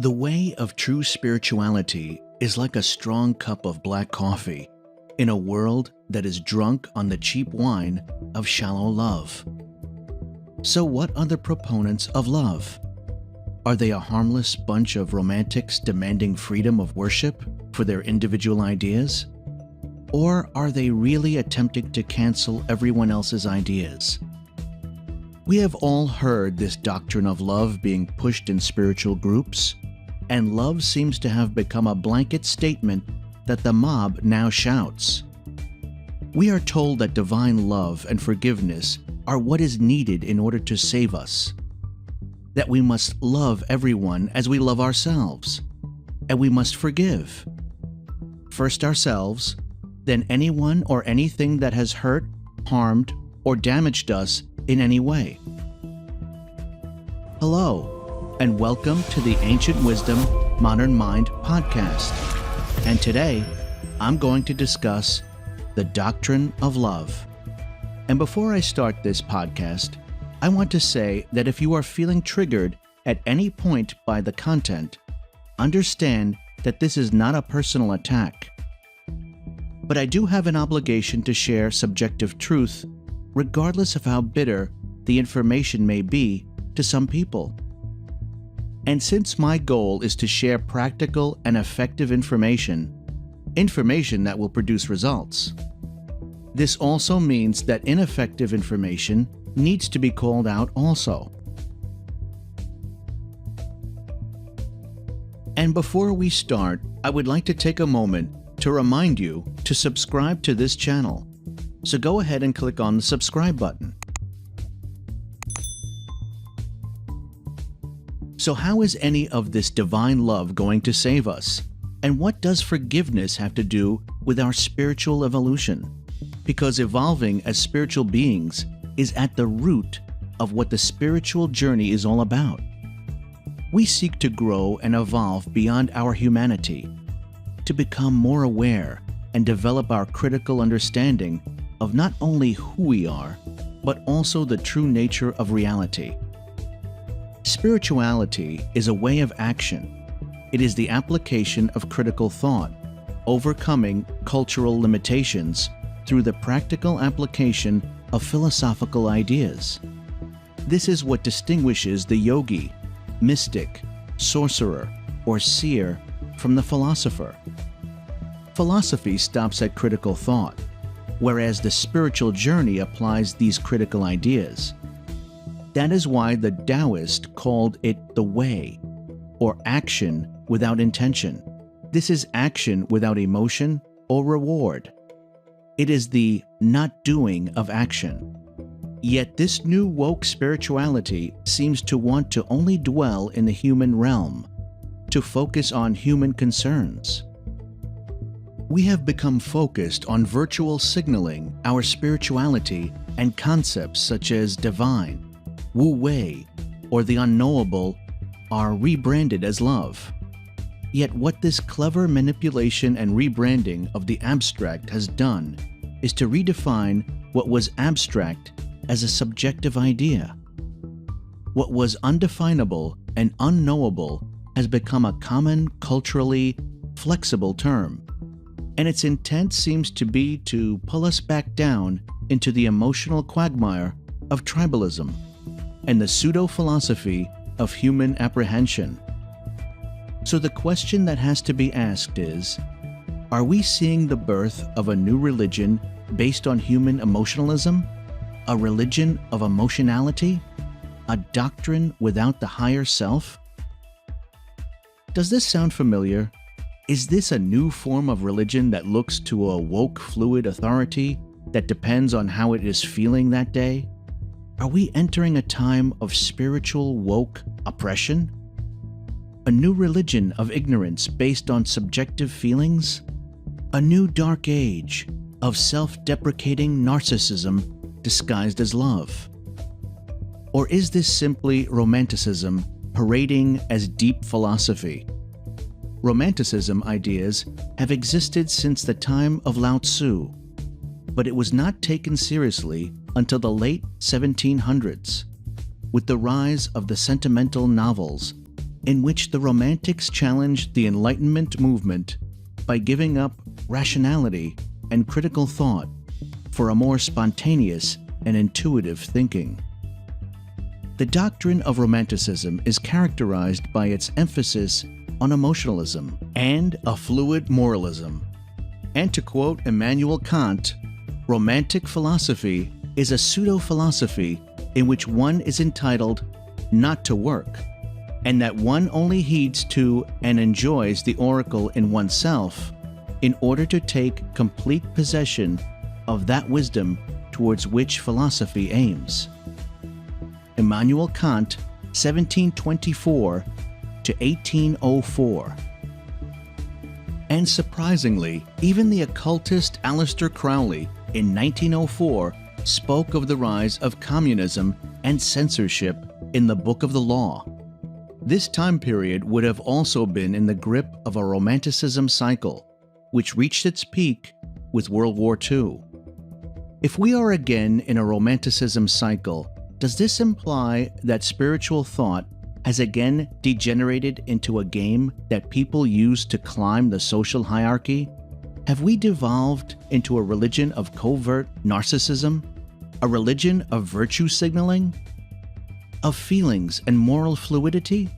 The way of true spirituality is like a strong cup of black coffee in a world that is drunk on the cheap wine of shallow love. So what are the proponents of love? Are they a harmless bunch of romantics demanding freedom of worship for their individual ideas? Or are they really attempting to cancel everyone else's ideas? We have all heard this doctrine of love being pushed in spiritual groups, and love seems to have become a blanket statement that the mob now shouts. We are told that divine love and forgiveness are what is needed in order to save us, that we must love everyone as we love ourselves, and we must forgive. First ourselves, then anyone or anything that has hurt, harmed, or damaged us in any way. Hello, and welcome to the Ancient Wisdom, Modern Mind podcast. And today, I'm going to discuss the Doctrine of Love. And before I start this podcast, I want to say that if you are feeling triggered at any point by the content, understand that this is not a personal attack. But I do have an obligation to share subjective truth, regardless of how bitter the information may be to some people. And since my goal is to share practical and effective information that will produce results, this also means that ineffective information needs to be called out also. And before we start, I would like to take a moment to remind you to subscribe to this channel. So go ahead and click on the subscribe button. So how is any of this divine love going to save us? And what does forgiveness have to do with our spiritual evolution? Because evolving as spiritual beings is at the root of what the spiritual journey is all about. We seek to grow and evolve beyond our humanity, to become more aware and develop our critical understanding of not only who we are, but also the true nature of reality. Spirituality is a way of action. It is the application of critical thought, overcoming cultural limitations through the practical application of philosophical ideas. This is what distinguishes the yogi, mystic, sorcerer, or seer from the philosopher. Philosophy stops at critical thought, whereas the spiritual journey applies these critical ideas. That is why the Taoist called it the way, or action without intention. This is action without emotion or reward. It is the not doing of action. Yet this new woke spirituality seems to want to only dwell in the human realm, to focus on human concerns. We have become focused on virtual signaling our spirituality, and concepts such as divine, Wu Wei, or the unknowable are rebranded as love. Yet what this clever manipulation and rebranding of the abstract has done is to redefine what was abstract as a subjective idea. What was undefinable and unknowable has become a common, culturally flexible term, and its intent seems to be to pull us back down into the emotional quagmire of tribalism and the pseudo-philosophy of human apprehension. So the question that has to be asked is, are we seeing the birth of a new religion based on human emotionalism? A religion of emotionality? A doctrine without the higher self? Does this sound familiar? Is this a new form of religion that looks to a woke fluid authority that depends on how it is feeling that day? Are we entering a time of spiritual woke oppression? A new religion of ignorance based on subjective feelings? A new dark age of self-deprecating narcissism disguised as love? Or is this simply romanticism parading as deep philosophy? Romanticism ideas have existed since the time of Lao Tzu, but it was not taken seriously until the late 1700s, with the rise of the sentimental novels in which the Romantics challenged the Enlightenment movement by giving up rationality and critical thought for a more spontaneous and intuitive thinking. The doctrine of Romanticism is characterized by its emphasis on emotionalism and a fluid moralism. And to quote Immanuel Kant, Romantic philosophy is a pseudo-philosophy in which one is entitled not to work, and that one only heeds to and enjoys the oracle in oneself in order to take complete possession of that wisdom towards which philosophy aims. Immanuel Kant, 1724 to 1804. And surprisingly, even the occultist Aleister Crowley in 1904 spoke of the rise of communism and censorship in the Book of the Law. This time period would have also been in the grip of a Romanticism cycle, which reached its peak with World War II. If we are again in a Romanticism cycle, does this imply that spiritual thought has again degenerated into a game that people use to climb the social hierarchy? Have we devolved into a religion of covert narcissism? A religion of virtue signaling? Of feelings and moral fluidity?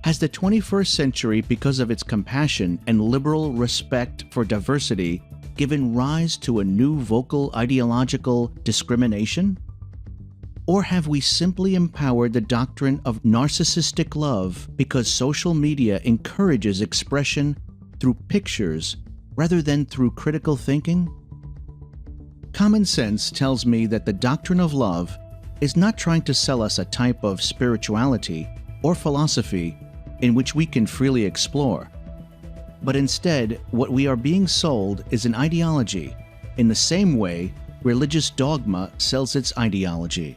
Has the 21st century, because of its compassion and liberal respect for diversity, given rise to a new vocal ideological discrimination? Or have we simply empowered the doctrine of narcissistic love because social media encourages expression through pictures rather than through critical thinking? Common sense tells me that the doctrine of love is not trying to sell us a type of spirituality or philosophy in which we can freely explore, but instead what we are being sold is an ideology in the same way religious dogma sells its ideology.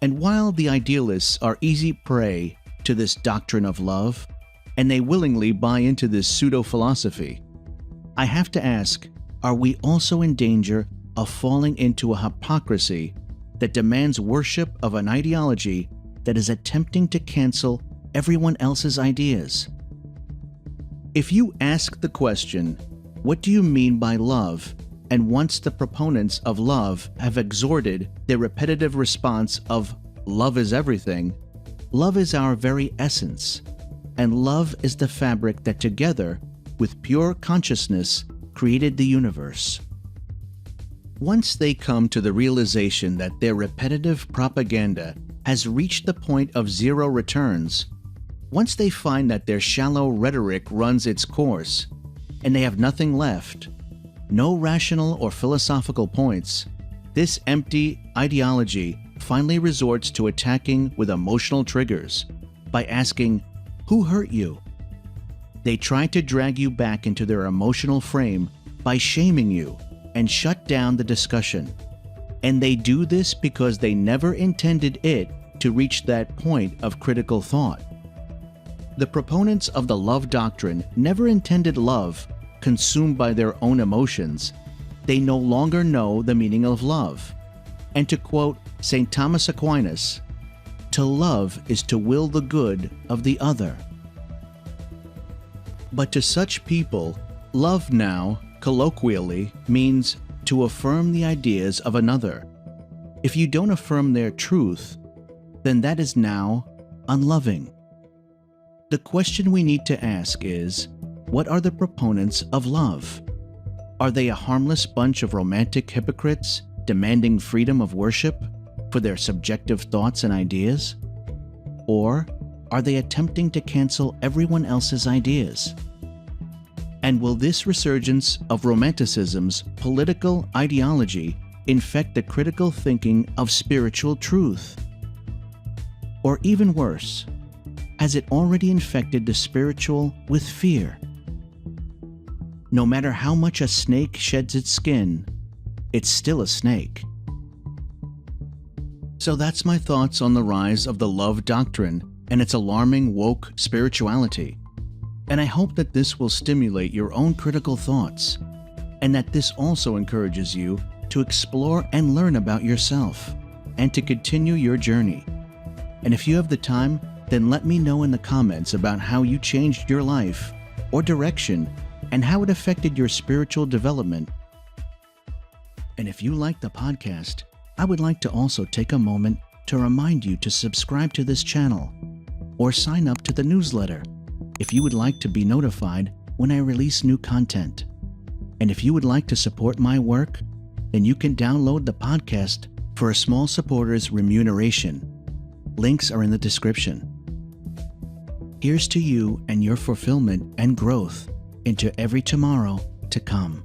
And while the idealists are easy prey to this doctrine of love, and they willingly buy into this pseudo-philosophy, I have to ask, are we also in danger of falling into a hypocrisy that demands worship of an ideology that is attempting to cancel everyone else's ideas? If you ask the question, what do you mean by love? And once the proponents of love have exhorted their repetitive response of love is everything, love is our very essence, and love is the fabric that together, with pure consciousness, created the universe. Once they come to the realization that their repetitive propaganda has reached the point of zero returns, once they find that their shallow rhetoric runs its course, and they have nothing left, no rational or philosophical points, this empty ideology finally resorts to attacking with emotional triggers by asking, "Who hurt you?" They try to drag you back into their emotional frame by shaming you and shut down the discussion. And they do this because they never intended it to reach that point of critical thought. The proponents of the love doctrine never intended love consumed by their own emotions. They no longer know the meaning of love. And to quote St. Thomas Aquinas, "To love is to will the good of the other." But to such people, love now, colloquially, means to affirm the ideas of another. If you don't affirm their truth, then that is now unloving. The question we need to ask is, what are the proponents of love? Are they a harmless bunch of romantic hypocrites demanding freedom of worship for their subjective thoughts and ideas? Or are they attempting to cancel everyone else's ideas? And will this resurgence of Romanticism's political ideology infect the critical thinking of spiritual truth? Or even worse, has it already infected the spiritual with fear? No matter how much a snake sheds its skin, it's still a snake. So that's my thoughts on the rise of the love doctrine and its alarming woke spirituality. And I hope that this will stimulate your own critical thoughts, and that this also encourages you to explore and learn about yourself, and to continue your journey. And if you have the time, Then let me know in the comments about how you changed your life or direction and how it affected your spiritual development. And if you like the podcast, I would like to also take a moment to remind you to subscribe to this channel or sign up to the newsletter if you would like to be notified when I release new content. And if you would like to support my work, then you can download the podcast for a small supporter's remuneration. Links are in the description. Here's to you and your fulfillment and growth into every tomorrow to come.